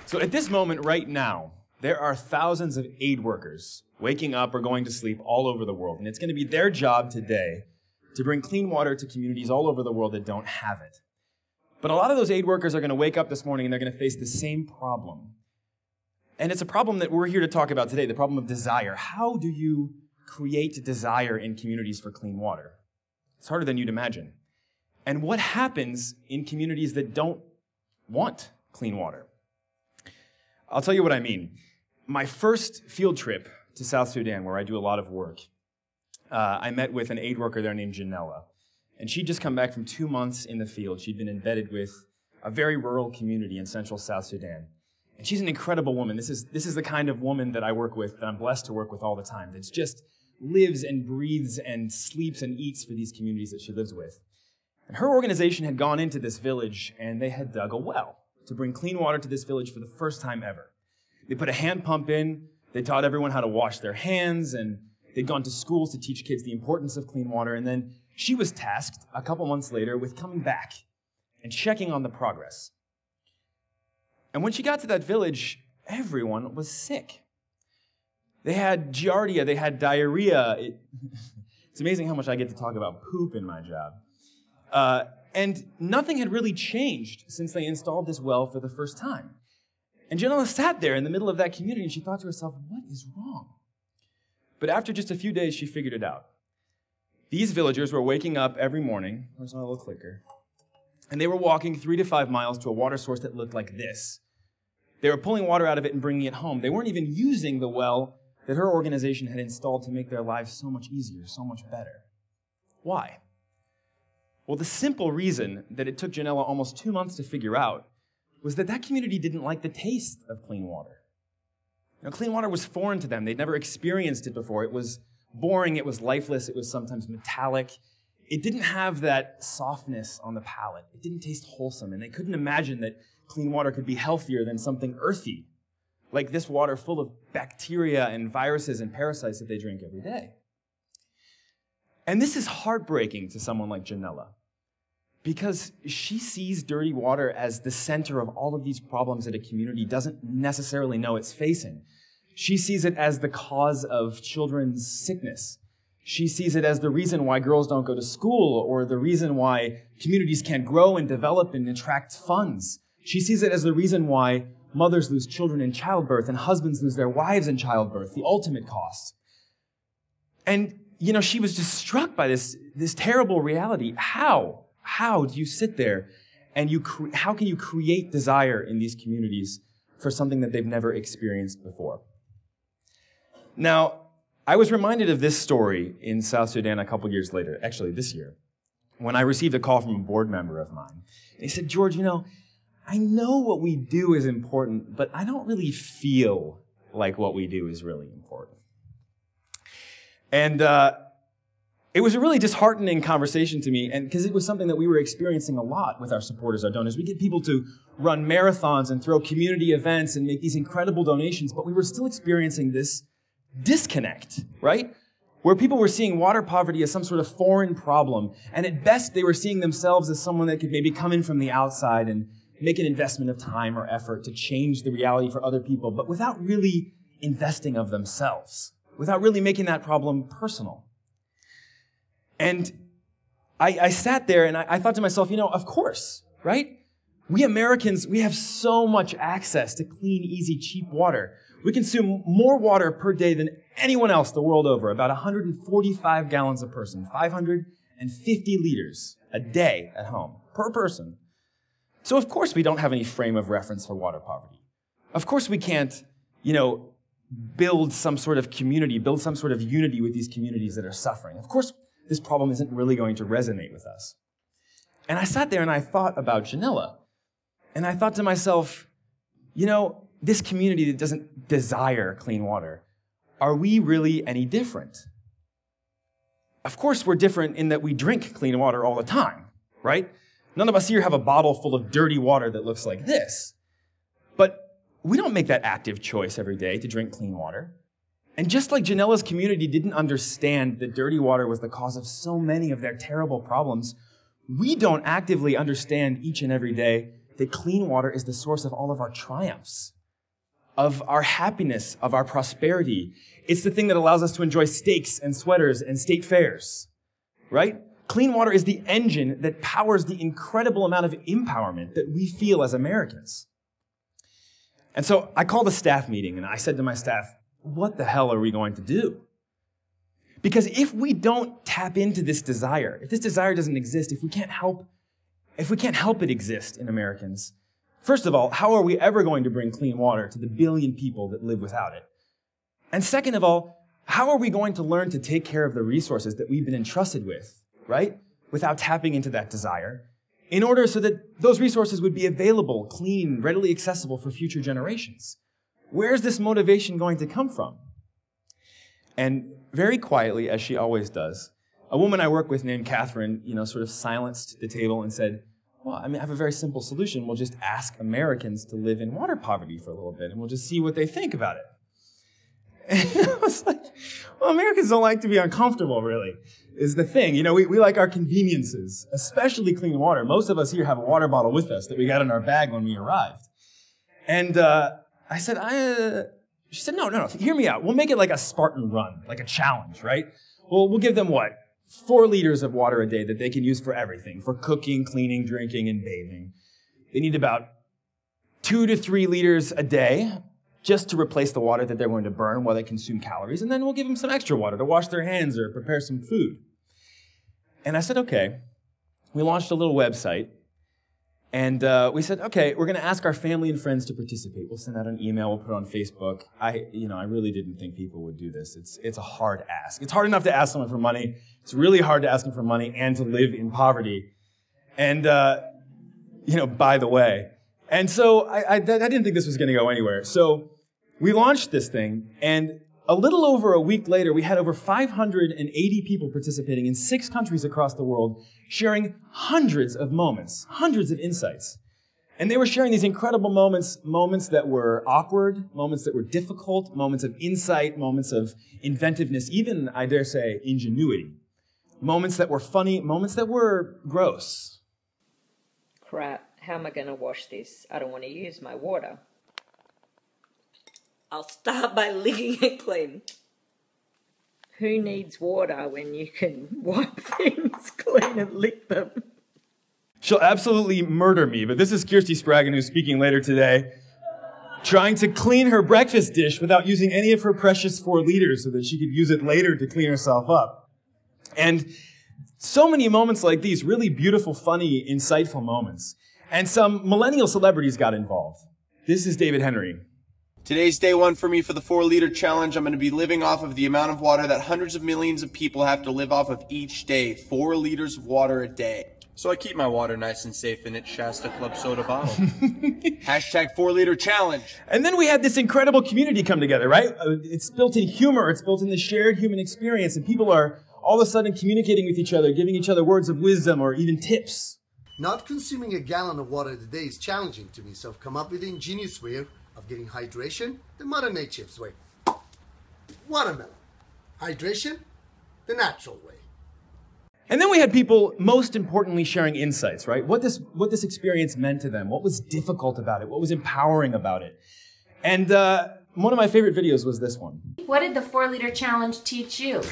So at this moment right now, there are thousands of aid workers waking up or going to sleep all over the world. And it's going to be their job today to bring clean water to communities all over the world that don't have it. But a lot of those aid workers are going to wake up this morning and they're going to face the same problem. And it's a problem that we're here to talk about today, the problem of desire. How do you create desire in communities for clean water? It's harder than you'd imagine. And what happens in communities that don't want clean water? I'll tell you what I mean. My first field trip to South Sudan, where I do a lot of work, I met with an aid worker there named Janella. And she'd just come back from 2 months in the field. She'd been embedded with a very rural community in central South Sudan. And she's an incredible woman. This is the kind of woman that I work with, that I'm blessed to work with all the time. That just lives and breathes and sleeps and eats for these communities that she lives with. And her organization had gone into this village and they had dug a well to bring clean water to this village for the first time ever. They put a hand pump in, they taught everyone how to wash their hands, and they'd gone to schools to teach kids the importance of clean water, and then she was tasked a couple months later with coming back and checking on the progress. And when she got to that village, everyone was sick. They had giardia, they had diarrhea. It's amazing how much I get to talk about poop in my job. And nothing had really changed since they installed this well for the first time. And Janella sat there in the middle of that community and she thought to herself, what is wrong? But after just a few days, she figured it out. These villagers were waking up every morning, where's my little clicker, and they were walking 3 to 5 miles to a water source that looked like this. They were pulling water out of it and bringing it home. They weren't even using the well that her organization had installed to make their lives so much easier, so much better. Why? Well, the simple reason that it took Janella almost 2 months to figure out was that that community didn't like the taste of clean water. You know, clean water was foreign to them. They'd never experienced it before. It was boring, it was lifeless, it was sometimes metallic. It didn't have that softness on the palate. It didn't taste wholesome, and they couldn't imagine that clean water could be healthier than something earthy, like this water full of bacteria and viruses and parasites that they drink every day. And this is heartbreaking to someone like Janella, because she sees dirty water as the center of all of these problems that a community doesn't necessarily know it's facing. She sees it as the cause of children's sickness. She sees it as the reason why girls don't go to school, or the reason why communities can't grow and develop and attract funds. She sees it as the reason why mothers lose children in childbirth and husbands lose their wives in childbirth, the ultimate cost. And, you know, she was just struck by this terrible reality. How do you sit there and how can you create desire in these communities for something that they've never experienced before? Now, I was reminded of this story in South Sudan a couple years later, actually this year, when I received a call from a board member of mine. And he said, George, you know, I know what we do is important, but I don't really feel like what we do is really important. And it was a really disheartening conversation to me, and because it was something that we were experiencing a lot with our supporters, our donors. We get people to run marathons and throw community events and make these incredible donations, but we were still experiencing this disconnect, right? Where people were seeing water poverty as some sort of foreign problem, and at best they were seeing themselves as someone that could maybe come in from the outside and make an investment of time or effort to change the reality for other people, but without really investing of themselves, without really making that problem personal. And I sat there and I thought to myself, you know, of course, right? We Americans, we have so much access to clean, easy, cheap water. We consume more water per day than anyone else the world over, about 145 gallons a person, 550 liters a day at home, per person. So of course we don't have any frame of reference for water poverty. Of course we can't, you know, build some sort of community, build some sort of unity with these communities that are suffering. Of course this problem isn't really going to resonate with us. And I sat there and I thought about Janella. And I thought to myself, you know, this community that doesn't desire clean water, are we really any different? Of course we're different in that we drink clean water all the time, right? None of us here have a bottle full of dirty water that looks like this. But we don't make that active choice every day to drink clean water. And just like Janella's community didn't understand that dirty water was the cause of so many of their terrible problems, we don't actively understand each and every day that clean water is the source of all of our triumphs, of our happiness, of our prosperity. It's the thing that allows us to enjoy steaks and sweaters and state fairs, right? Clean water is the engine that powers the incredible amount of empowerment that we feel as Americans. And so I called a staff meeting and I said to my staff, what the hell are we going to do? Because if we don't tap into this desire, if this desire doesn't exist, if we can't help it exist in Americans, first of all, how are we ever going to bring clean water to the billion people that live without it? And second of all, how are we going to learn to take care of the resources that we've been entrusted with, right? Without tapping into that desire, in order so that those resources would be available, clean, readily accessible for future generations. Where's this motivation going to come from? And very quietly, as she always does, a woman I work with named Catherine, sort of silenced the table and said, well, I have a very simple solution. We'll just ask Americans to live in water poverty for a little bit, and we'll just see what they think about it. And I was like, well, Americans don't like to be uncomfortable, really, is the thing. We like our conveniences, especially clean water. Most of us here have a water bottle with us that we got in our bag when we arrived. And I said, she said, no, hear me out. We'll make it like a Spartan run, like a challenge, right? We'll give them what? 4 liters of water a day that they can use for everything, for cooking, cleaning, drinking, and bathing. They need about 2 to 3 liters a day just to replace the water that they're going to burn while they consume calories, and then we'll give them some extra water to wash their hands or prepare some food. And I said, okay. We launched a little website, and we said, okay, we're going to ask our family and friends to participate. We'll send out an email, we'll put it on Facebook. I really didn't think people would do this. It's a hard ask. It's hard enough to ask someone for money. It's really hard to ask them for money and to live in poverty. And, by the way. And so I didn't think this was going to go anywhere. So we launched this thing, and a little over a week later, we had over 580 people participating in 6 countries across the world, sharing hundreds of moments, hundreds of insights. And they were sharing these incredible moments that were awkward, moments that were difficult, moments of insight, moments of inventiveness, even, I dare say, ingenuity. Moments that were funny, moments that were gross. Crap, how am I going to wash this? I don't want to use my water. I'll start by licking it clean. Who needs water when you can wipe things clean and lick them? She'll absolutely murder me, but this is Kirsty Spraggin, who's speaking later today, trying to clean her breakfast dish without using any of her precious 4 liters so that she could use it later to clean herself up. And so many moments like these, really beautiful, funny, insightful moments. And some millennial celebrities got involved. This is David Henry. Today's day 1 for me for the 4-liter challenge. I'm going to be living off of the amount of water that hundreds of millions of people have to live off of each day. 4 liters of water a day. So I keep my water nice and safe in its Shasta Club soda bottle. Hashtag 4-liter challenge. And then we had this incredible community come together, right? It's built in humor. It's built in the shared human experience. And people are all of a sudden communicating with each other, giving each other words of wisdom or even tips. Not consuming a gallon of water a day is challenging to me, so I've come up with an ingenious way of getting hydration the Mother Nature's way. Watermelon. Hydration the natural way. And then we had people, most importantly, sharing insights, right? What this experience meant to them, what was difficult about it, what was empowering about it. And one of my favorite videos was this one. What did the 4-liter challenge teach you?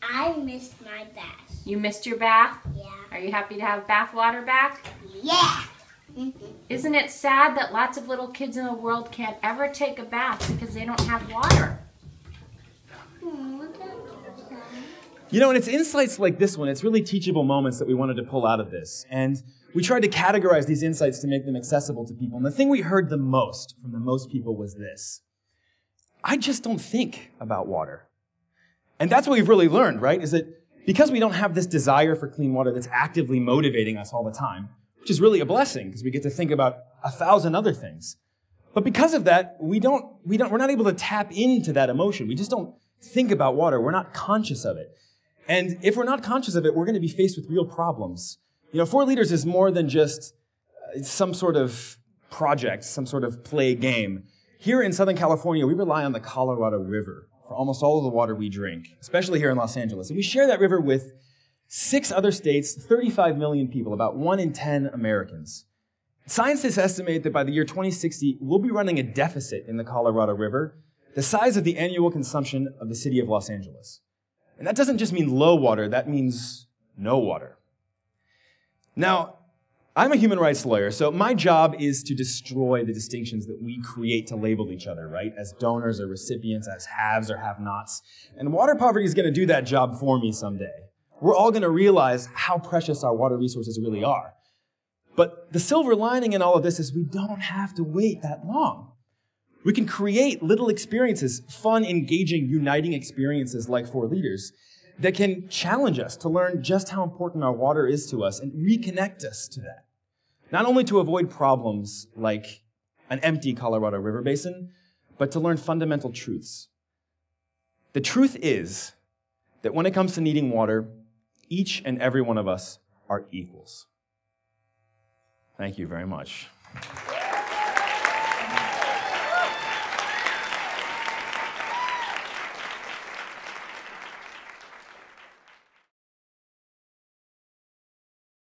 I missed my bath. You missed your bath? Yeah. Are you happy to have bath water back? Yeah. Isn't it sad that lots of little kids in the world can't ever take a bath because they don't have water? And it's insights like this one, it's really teachable moments that we wanted to pull out of this. And we tried to categorize these insights to make them accessible to people. And the thing we heard the most from the most people was this: I just don't think about water. And that's what we've really learned, right? Is that because we don't have this desire for clean water that's actively motivating us all the time, which is really a blessing because we get to think about 1,000 other things. But because of that, we're not able to tap into that emotion. We just don't think about water. We're not conscious of it. And if we're not conscious of it, we're going to be faced with real problems. You know, 4 liters is more than just some sort of project, some sort of play game. Here in Southern California, we rely on the Colorado River for almost all of the water we drink, especially here in Los Angeles. And we share that river with 6 other states, 35 million people, about 1 in 10 Americans. Scientists estimate that by the year 2060, we'll be running a deficit in the Colorado River, the size of the annual consumption of the city of Los Angeles. And that doesn't just mean low water, that means no water. Now, I'm a human rights lawyer, so my job is to destroy the distinctions that we create to label each other, right? As donors or recipients, as haves or have-nots. And water poverty is going to do that job for me someday. We're all going to realize how precious our water resources really are. But the silver lining in all of this is we don't have to wait that long. We can create little experiences, fun, engaging, uniting experiences like 4 liters that can challenge us to learn just how important our water is to us and reconnect us to that. Not only to avoid problems like an empty Colorado River basin, but to learn fundamental truths. The truth is that when it comes to needing water, each and every one of us are equals. Thank you very much.